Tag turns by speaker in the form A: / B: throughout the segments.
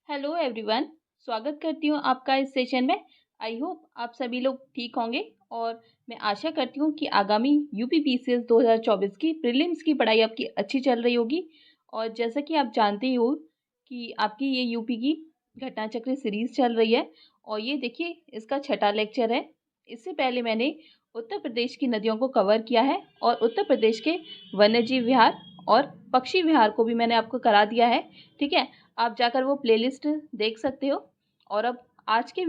A: Hello everyone. स्वागत करती हूँ आपका इस सेशन में। आई होप आप सभी लोग ठीक होंगे और मैं आशा करती हूँ कि आगामी यूपीपीसीएस 2024 की प्रीलिम्स की पढ़ाई आपकी अच्छी चल रही होगी। और जैसा कि आप जानते ही हो कि आपकी ये यूपी की घटना चक्र सीरीज चल रही है और ये देखिए इसका छठा लेक्चर है। इससे पहले मैंने उत्तर प्रदेश की नदियों को कवर किया है और उत्तर प्रदेश के वन्यजीव विहार और पक्षी विहार को भी मैंने आपको करा दिया है। ठीक है, आप जाकर वो प्लेलिस्ट देख सकते हो। और अब आज के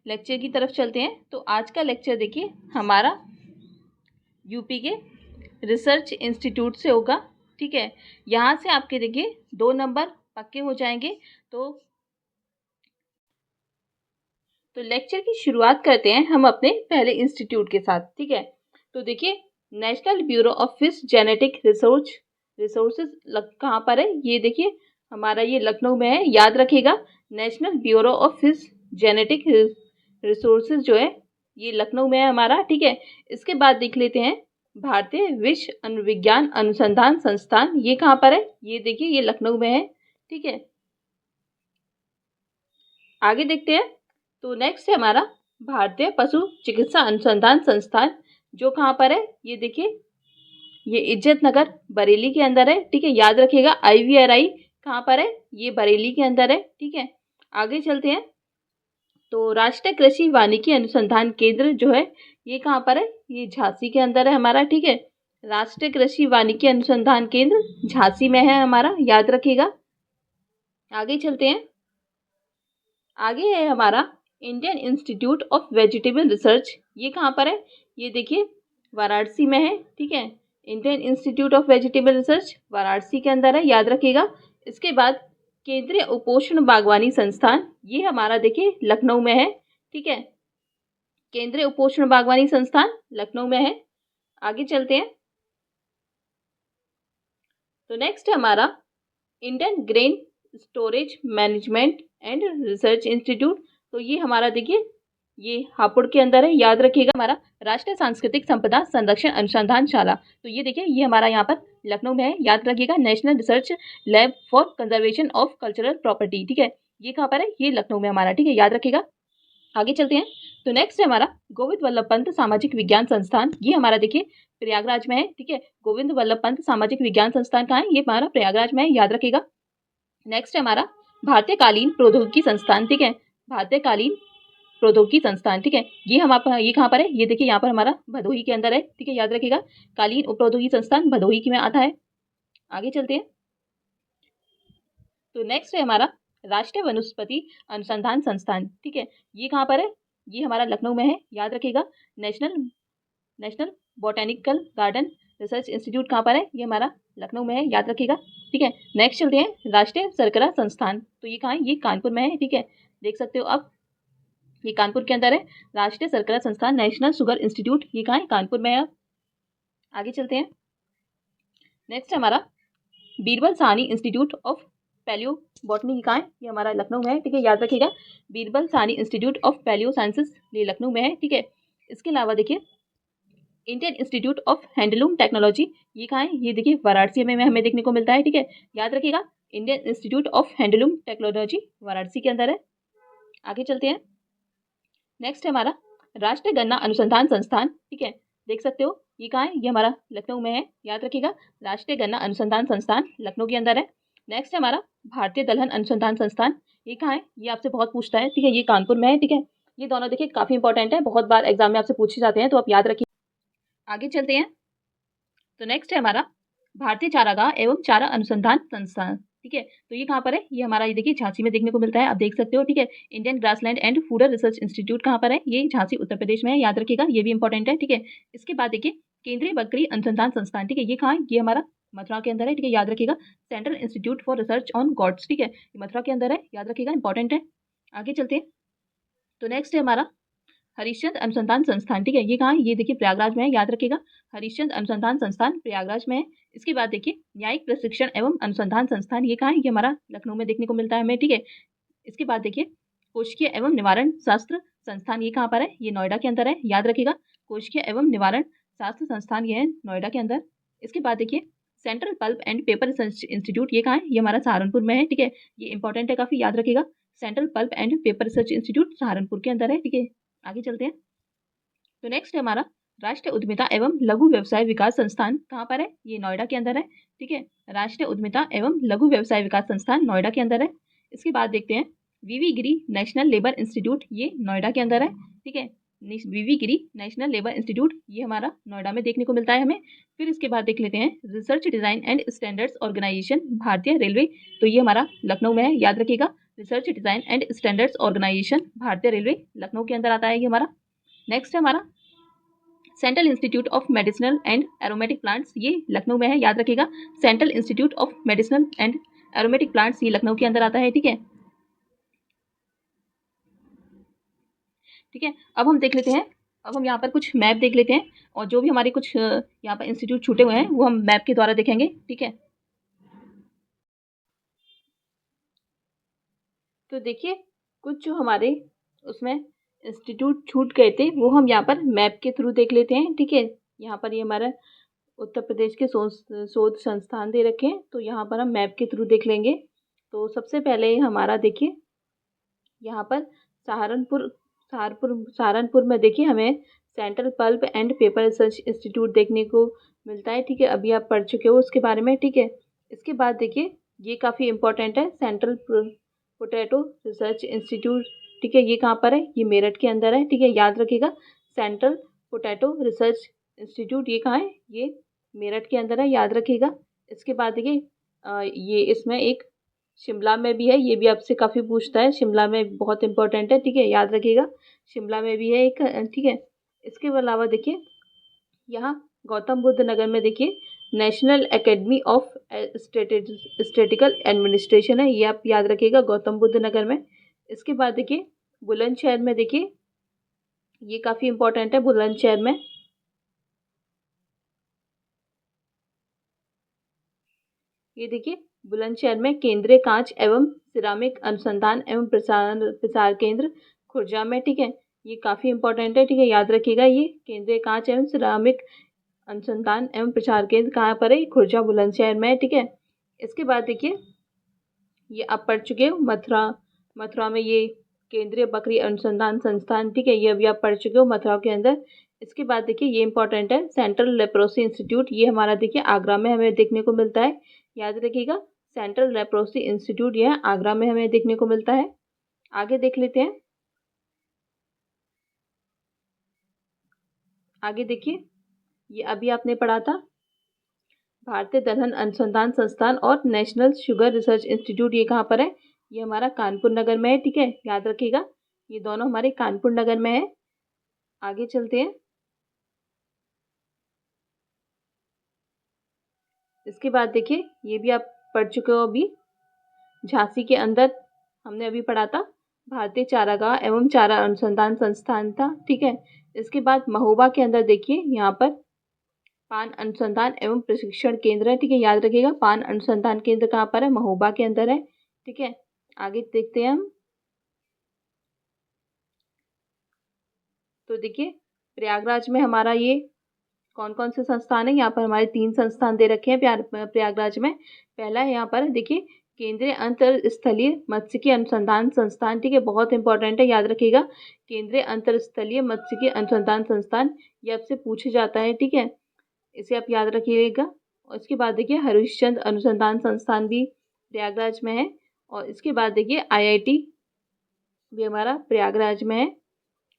A: लेक्चर की तरफ चलते हैं। तो आज का लेक्चर देखिए हमारा यूपी के रिसर्च इंस्टीट्यूट से होगा। ठीक है, यहाँ से आपके देखिए 2 नंबर पक्के हो जाएंगे। तो लेक्चर की शुरुआत करते हैं हम अपने पहले इंस्टीट्यूट के साथ। ठीक है, तो देखिए national bureau of fish genetic resources कहाँ पर है, ये देखिए हमारा ये लखनऊ में है। याद रखिएगा, national bureau of fish genetic resources जो है ये लखनऊ में है हमारा। ठीक है, इसके बाद देख लेते हैं भारतीय विश्व अनुविज्ञान अनुसंधान संस्थान, ये कहाँ पर है, ये देखिए ये लखनऊ में है। ठीक है, आगे देखते हैं। तो नेक्स्ट है हमारा भारतीय पशु चिकित्सा अनुसंधान संस्थान, जो कहाँ पर है, ये देखिए ये इज्जत नगर बरेली के अंदर है। ठीक है, याद रखिएगा IVRI कहाँ पर है, ये बरेली के अंदर है। ठीक है, आगे चलते हैं। तो राष्ट्रीय कृषि वानिकी अनुसंधान केंद्र जो है ये कहाँ पर है, ये झांसी के अंदर है हमारा। ठीक है, राष्ट्रीय कृषि वानिकी अनुसंधान केंद्र झांसी में है हमारा, याद रखिएगा। आगे चलते हैं। आगे है हमारा Indian institute of vegetable research, ये कहाँ पर है, ये देखिए वाराणसी में है। ठीक है, Indian institute of vegetable research Varanasi के अंदर है, याद रखिएगा। इसके बाद केंद्रीय उपोष्ण बागवानी संस्थान, ये हमारा देखिए लखनऊ में है। ठीक है, केंद्रीय उपोष्ण बागवानी संस्थान लखनऊ में है। आगे चलते हैं। तो नेक्स्ट है हमारा Indian grain storage management and research institute, तो ये हमारा देखिए ये हापुड़ के अंदर है, याद रखिएगा। हमारा राष्ट्रीय सांस्कृतिक संपदा संरक्षण अनुसंधान शाला, तो ये देखिए ये हमारा यहाँ पर लखनऊ में है, याद रखिएगा। National research lab for conservation of cultural property, ठीक है, ये कहाँ पर है, ये लखनऊ में हमारा। ठीक है, याद रखिएगा। आगे चलते हैं। तो नेक्स्ट है हमारा गोविंद वल्लभ पंत सामाजिक विज्ञान संस्थान, ये हमारा देखिए प्रयागराज में है। ठीक है, गोविंद वल्लभ पंत सामाजिक विज्ञान संस्थान कहाँ है, ये हमारा प्रयागराज में है, याद रखिएगा। नेक्स्ट है हमारा भारतीय कालीन प्रौद्योगिकी संस्थान। ठीक है, भारतीय कालीन प्रौद्योगिकी संस्थान। ठीक है, ये कहाँ पर है, ये देखिए यहाँ पर हमारा भदोही के अंदर है। ठीक है, याद रखिएगा, कालीन प्रौद्योगिकी संस्थान भदोही में आता है। आगे चलते हैं। तो नेक्स्ट है हमारा राष्ट्रीय वनस्पति अनुसंधान संस्थान। ठीक है, ये कहाँ पर है, ये हमारा लखनऊ में है, याद रखिएगा। National botanical garden research institute कहाँ पर है, ये हमारा लखनऊ में है, याद रखिएगा। ठीक है, नेक्स्ट चलते हैं। राष्ट्रीय शर्करा संस्थान, तो ये कहाँ है, ये कानपुर में है। ठीक है, देख सकते हो आप, ये कानपुर के अंदर है। राष्ट्रीय शर्करा संस्थान नेशनल शुगर इंस्टीट्यूट, ये कहाँ है, कानपुर में है। आगे चलते हैं। नेक्स्ट हमारा Birbal Sahni institute of palaeobotany कहाँ है, ये हमारा लखनऊ में है। ठीक है, याद रखिएगा, Birbal Sahni institute of palaeosciences ये लखनऊ में है। ठीक है, इसके अलावा देखिए Indian institute of handloom technology, ये कहाँ है, ये देखिए वाराणसी में हमें देखने को मिलता है। ठीक है, याद रखिएगा, Indian institute of handloom technology Varanasi के अंदर है। आगे चलते हैं। नेक्स्ट है हमारा राष्ट्रीय गन्ना अनुसंधान संस्थान। ठीक है, देख सकते हो ये कहाँ है, ये हमारा लखनऊ में है, याद रखिएगा। राष्ट्रीय गन्ना अनुसंधान संस्थान लखनऊ के अंदर है। नेक्स्ट है हमारा भारतीय दलहन अनुसंधान संस्थान, ये कहाँ है, ये आपसे बहुत पूछता है। ठीक है, ये कानपुर में है। ठीक है, ये दोनों देखिए काफ़ी इंपॉर्टेंट है, बहुत बार एग्जाम में आपसे पूछे जाते हैं, तो आप याद रखिए। आगे चलते हैं। तो नेक्स्ट है हमारा भारतीय चारागाह एवं चारा अनुसंधान संस्थान। ठीक है, तो ये कहाँ पर है, ये हमारा ये देखिए झांसी में देखने को मिलता है, आप देख सकते हो। ठीक है, Indian grassland and fodder research institute कहाँ पर है, ये झांसी उत्तर प्रदेश में है, याद रखिएगा, ये भी इंपॉर्टेंट है। ठीक है, इसके बाद देखिए केंद्रीय बकरी अनुसंधान संस्थान। ठीक है, ये कहाँ है, ये हमारा मथुरा के अंदर है। ठीक है, याद रखिएगा, central institute for research on goats. ठीक है, ये मथुरा के अंदर है, याद रखिएगा, इंपॉर्टेंट है। आगे चलते हैं। तो नेक्स्ट है हमारा हरिश्चंद्र अनुसंधान संस्थान। ठीक है, ये कहाँ है, ये देखिए प्रयागराज में है, याद रखिएगा, हरिश्चंद्र अनुसंधान संस्थान प्रयागराज में है। इसके बाद देखिए न्यायिक प्रशिक्षण एवं अनुसंधान संस्थान, ये कहाँ है, ये हमारा लखनऊ में देखने को मिलता है हमें। ठीक है, इसके बाद देखिए कोशिकीय एवं निवारण शास्त्र संस्थान, ये कहाँ पर है, ये नोएडा के अंदर है, याद रखिएगा, कोशिकीय एवं निवारण शास्त्र संस्थान ये है नोएडा के अंदर। इसके बाद देखिए central pulp and paper research institute ये कहाँ है, ये हमारा सहारनपुर में है, ठीक है। ये इंपॉर्टेंट है काफ़ी, याद रखिएगा। Central pulp and paper research institute Saharanpur के अंदर है, ठीक है। आगे चलते हैं। तो नेक्स्ट है हमारा राष्ट्रीय उद्यमिता एवं लघु व्यवसाय विकास संस्थान, कहाँ पर है, ये नोएडा के अंदर है, ठीक है। राष्ट्रीय उद्यमिता एवं लघु व्यवसाय विकास संस्थान नोएडा के अंदर है। इसके बाद देखते हैं वीवी गिरी नेशनल लेबर इंस्टीट्यूट, ये नोएडा के अंदर है, ठीक है। वीवी गिरी नेशनल लेबर इंस्टीट्यूट ये हमारा नोएडा में देखने को मिलता है हमें। फिर इसके बाद देख लेते हैं research design and standards organisation भारतीय रेलवे, तो ये हमारा लखनऊ में है, याद रखिएगा। Research design and standards organisation भारतीय रेलवे लखनऊ के अंदर आता है ये हमारा। नेक्स्ट है हमारा central institute of medicinal and aromatic plants, ये लखनऊ में है, याद रखिएगा। Central institute of medicinal and aromatic plants ये लखनऊ के अंदर आता है, ठीक है। ठीक है, अब हम देख लेते हैं, अब हम यहाँ पर कुछ मैप देख लेते हैं और जो भी हमारे कुछ यहाँ पर इंस्टीट्यूट छूटे हुए हैं वो हम मैप के द्वारा देखेंगे, ठीक है। तो देखिए कुछ जो हमारे उसमें इंस्टीट्यूट छूट गए थे वो हम यहाँ पर मैप के थ्रू देख लेते हैं, ठीक है। यहाँ पर ये हमारा उत्तर प्रदेश के शोध संस्थान दे रखे हैं, तो यहाँ पर हम मैप के थ्रू देख लेंगे। तो सबसे पहले हमारा देखिए यहाँ पर सहारनपुर में देखिए हमें central pulp and paper research institute देखने को मिलता है, ठीक है। अभी आप पढ़ चुके हो उसके बारे में, ठीक है। इसके बाद देखिए ये काफ़ी इंपॉर्टेंट है, सेंट्रल पोटैटो रिसर्च इंस्टीट्यूट, ठीक है। ये कहाँ पर है, ये मेरठ के अंदर है, ठीक है, याद रखिएगा। सेंट्रल पोटैटो रिसर्च इंस्टीट्यूट ये कहाँ है, ये मेरठ के अंदर है, याद रखिएगा। इसके बाद देखिए ये इसमें एक शिमला में भी है, ये भी आपसे काफ़ी पूछता है, शिमला में बहुत इंपॉर्टेंट है, ठीक है, याद रखिएगा। शिमला में भी है एक, ठीक है। इसके अलावा देखिए यहाँ गौतम बुद्ध नगर में देखिए national academy of statistical administration है, ये आप याद रखिएगा, गौतम बुद्ध नगर में। इसके बाद देखिए बुलंदशहर में देखिए ये काफ़ी इंपॉर्टेंट है, बुलंदशहर में ये देखिए बुलंदशहर में केंद्रीय कांच एवं सिरामिक अनुसंधान एवं प्रसार केंद्र खुर्जा में, ठीक है। ये काफ़ी इंपॉर्टेंट है, ठीक है, याद रखिएगा। ये केंद्रीय कांच एवं सिरामिक अनुसंधान एवं प्रसार केंद्र कहाँ पर है, खुर्जा बुलंदशहर में, ठीक है। इसके बाद देखिए ये आप पढ़ चुके हो मथुरा में ये केंद्रीय बकरी अनुसंधान संस्थान, ठीक है, ये अभी आप पढ़ चुके हो मथुरा के अंदर। इसके बाद देखिए ये इंपॉर्टेंट है सेंट्रल लेप्रोसी इंस्टीट्यूट, ये हमारा देखिए आगरा में हमें देखने को मिलता है, याद रखिएगा। सेंट्रल लेप्रोसी इंस्टीट्यूट यह आगरा में हमें देखने को मिलता है। आगे देख लेते हैं, आगे देखिए ये अभी आपने पढ़ा था भारतीय दलहन अनुसंधान संस्थान और नेशनल शुगर रिसर्च इंस्टीट्यूट, ये कहाँ पर है, ये हमारा कानपुर नगर में है, ठीक है, याद रखिएगा। ये दोनों हमारे कानपुर नगर में है। आगे चलते हैं, इसके बाद देखिए ये भी आप पढ़ चुके हो अभी, झांसी के अंदर हमने अभी पढ़ा था भारतीय चारागाह एवं चारा अनुसंधान संस्थान था, ठीक है। इसके बाद महोबा के अंदर देखिए यहाँ पर पान अनुसंधान एवं प्रशिक्षण केंद्र है, ठीक है, याद रखिएगा। पान अनुसंधान केंद्र कहाँ पर है, महोबा के अंदर है, ठीक है। आगे देखते हैं हम, तो देखिए प्रयागराज में हमारा ये कौन कौन से संस्थान है, यहाँ पर हमारे 3 संस्थान दे रखे हैं प्रयागराज में। पहला है यहाँ पर देखिए केंद्रीय अंतरस्थलीय मत्स्यिकी अनुसंधान संस्थान, ठीक है, बहुत इंपॉर्टेंट है, याद रखिएगा। केंद्रीय अंतरस्थलीय मत्स्यिकी अनुसंधान संस्थान ये आपसे पूछा जाता है, ठीक है, इसे आप याद रखिएगा। और इसके बाद देखिए हरिश्चंद्र अनुसंधान संस्थान भी प्रयागराज में है। और इसके बाद देखिए IIT भी हमारा प्रयागराज में है।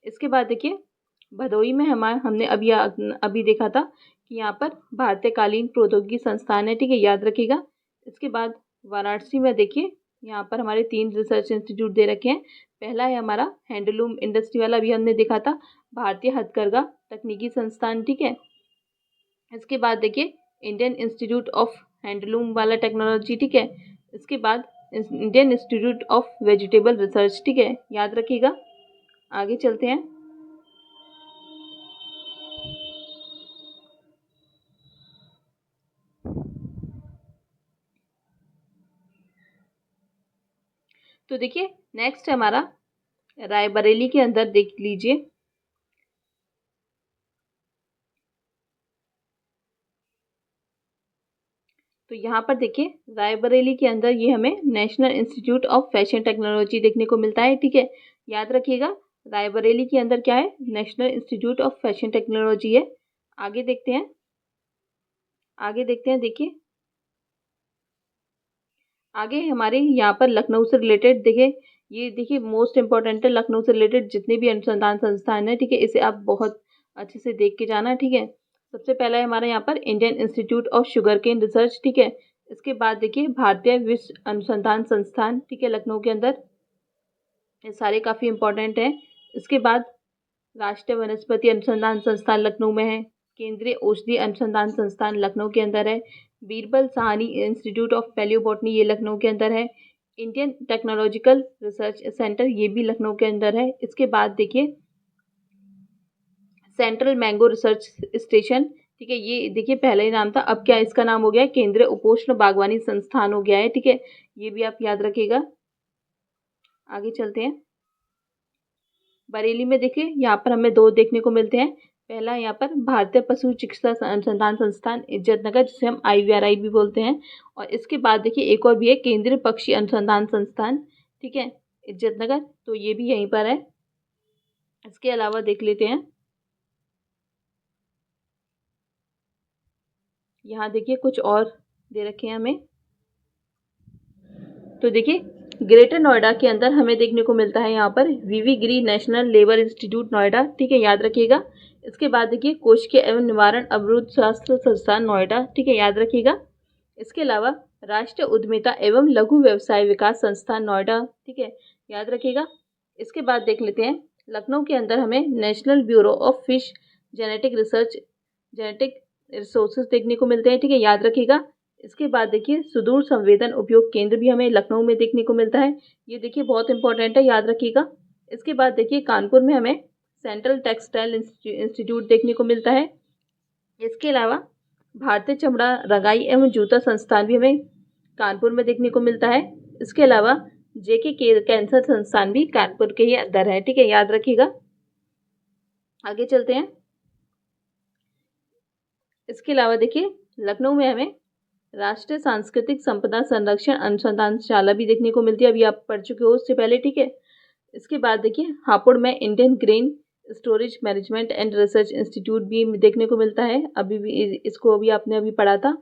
A: इसके बाद देखिए भदोई में हमने अभी देखा था कि यहाँ पर भारतीय कालीन प्रौद्योगिकी संस्थान है, ठीक है, याद रखिएगा। इसके बाद वाराणसी में देखिए यहाँ पर हमारे 3 रिसर्च इंस्टीट्यूट दे रखे हैं। पहला है हमारा हैंडलूम इंडस्ट्री वाला, भी हमने देखा था भारतीय हथकरघा तकनीकी संस्थान, ठीक है। इसके बाद देखिए इंडियन इंस्टीट्यूट ऑफ हैंडलूम वाला टेक्नोलॉजी, ठीक है। इसके बाद Indian institute of vegetable research, ठीक है, याद रखिएगा। आगे चलते हैं, तो देखिए नेक्स्ट हमारा रायबरेली के अंदर देख लीजिए, तो यहाँ पर देखिए रायबरेली के अंदर ये हमें national institute of fashion technology देखने को मिलता है। ठीक है, याद रखिएगा रायबरेली के अंदर क्या है, national institute of fashion technology है। आगे देखते हैं, देखिए आगे हमारे यहाँ पर लखनऊ से रिलेटेड देखिए मोस्ट इम्पोर्टेंट है, लखनऊ से रिलेटेड जितने भी अनुसंधान संस्थान है, ठीक है, इसे आप बहुत अच्छे से देख के जाना। ठीक है, सबसे पहला है हमारा यहाँ पर Indian institute of sugarcane research. ठीक है, इसके बाद देखिए भारतीय विश्व अनुसंधान संस्थान, ठीक है, लखनऊ के अंदर, ये सारे काफ़ी इंपॉर्टेंट हैं। इसके बाद राष्ट्रीय वनस्पति अनुसंधान संस्थान लखनऊ में है, केंद्रीय औषधि अनुसंधान संस्थान लखनऊ के अंदर है, Birbal Sahni institute of palaeobotany ये लखनऊ के अंदर है, इंडियन टेक्नोलॉजिकल रिसर्च सेंटर ये भी लखनऊ के अंदर है। इसके बाद देखिए सेंट्रल मैंगो रिसर्च स्टेशन, ठीक है, ये देखिए पहले ही नाम था, अब क्या इसका नाम हो गया है केंद्रीय उपोष्ण बागवानी संस्थान हो गया है। ठीक है, ये भी आप याद रखिएगा। आगे चलते हैं, बरेली में देखिए यहाँ पर हमें 2 देखने को मिलते हैं। पहला यहाँ पर भारतीय पशु चिकित्सा अनुसंधान संस्थान इज्जतनगर, जिसे हम IVRI भी बोलते हैं, और इसके बाद देखिए एक और भी है केंद्रीय पक्षी अनुसंधान संस्थान, ठीक है, इज्जतनगर, तो ये भी यहीं पर है। इसके अलावा देख लेते हैं, यहाँ देखिए कुछ और दे रखे हैं हमें। तो देखिए ग्रेटर नोएडा के अंदर हमें देखने को मिलता है यहाँ पर VV गिरी नेशनल लेबर इंस्टीट्यूट नोएडा, ठीक है, याद रखिएगा। इसके बाद देखिए कोशिकीय एवं निवारण अवरोध स्वास्थ्य संस्थान नोएडा, ठीक है, याद रखिएगा। इसके अलावा राष्ट्रीय उद्यमिता एवं लघु व्यवसाय विकास संस्थान नोएडा, ठीक है, याद रखिएगा। इसके बाद देख लेते हैं लखनऊ के अंदर हमें national bureau of fish genetic research genetic resources देखने को मिलते हैं, ठीक है, याद रखिएगा। इसके बाद देखिए सुदूर संवेदन उपयोग केंद्र भी हमें लखनऊ में देखने को मिलता है, ये देखिए बहुत इंपॉर्टेंट है, याद रखिएगा। इसके बाद देखिए कानपुर में हमें सेंट्रल टेक्सटाइल इंस्टीट्यूट देखने को मिलता है। इसके अलावा भारतीय चमड़ा रंगाई एवं जूता संस्थान भी हमें कानपुर में देखने को मिलता है। इसके अलावा JK कैंसर संस्थान भी कानपुर के ही अंदर है, ठीक है, याद रखिएगा। आगे चलते हैं, इसके अलावा देखिए लखनऊ में हमें राष्ट्रीय सांस्कृतिक संपदा संरक्षण अनुसंधानशाला भी देखने को मिलती है, अभी आप पढ़ चुके हो उससे पहले, ठीक है। इसके बाद देखिए हापुड़ में Indian grain storage management and research institute भी देखने को मिलता है, अभी भी इसको अभी आपने अभी पढ़ा था।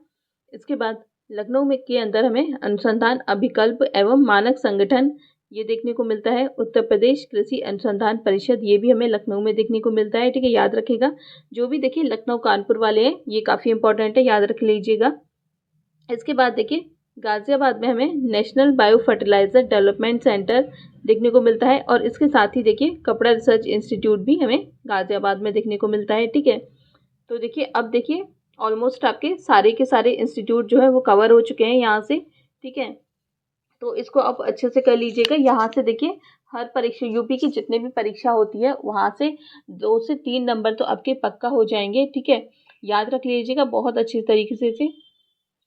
A: इसके बाद लखनऊ में के अंदर हमें अनुसंधान अभिकल्प एवं मानक संगठन ये देखने को मिलता है। उत्तर प्रदेश कृषि अनुसंधान परिषद ये भी हमें लखनऊ में देखने को मिलता है, ठीक है, याद रखिएगा। जो भी देखिए लखनऊ कानपुर वाले हैं ये काफ़ी इंपॉर्टेंट है, याद रख लीजिएगा। इसके बाद देखिए गाज़ियाबाद में हमें national bio fertiliser development centre देखने को मिलता है, और इसके साथ ही देखिए कपड़ा रिसर्च इंस्टीट्यूट भी हमें गाज़ियाबाद में देखने को मिलता है, ठीक है। तो देखिए अब देखिए ऑलमोस्ट आपके सारे के सारे इंस्टीट्यूट जो है वो कवर हो चुके हैं यहाँ से, ठीक है। तो इसको आप अच्छे से कर लीजिएगा। यहाँ से देखिए हर परीक्षा यूपी की जितने भी परीक्षा होती है वहाँ से 2 से 3 नंबर तो आपके पक्का हो जाएंगे, ठीक है, याद रख लीजिएगा बहुत अच्छी तरीके से।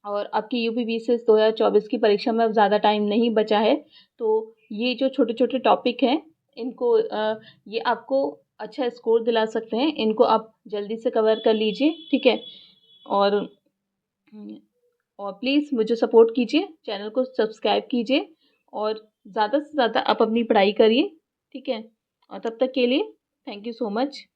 A: और आपकी यूपी BCS 2024 की परीक्षा में अब ज़्यादा टाइम नहीं बचा है, तो ये जो छोटे छोटे टॉपिक हैं इनको ये आपको अच्छा स्कोर दिला सकते हैं, इनको आप जल्दी से कवर कर लीजिए, ठीक है। और प्लीज़ मुझे सपोर्ट कीजिए, चैनल को सब्सक्राइब कीजिए, और ज़्यादा से ज़्यादा आप अपनी पढ़ाई करिए, ठीक है। और तब तक के लिए थैंक यू सो मच।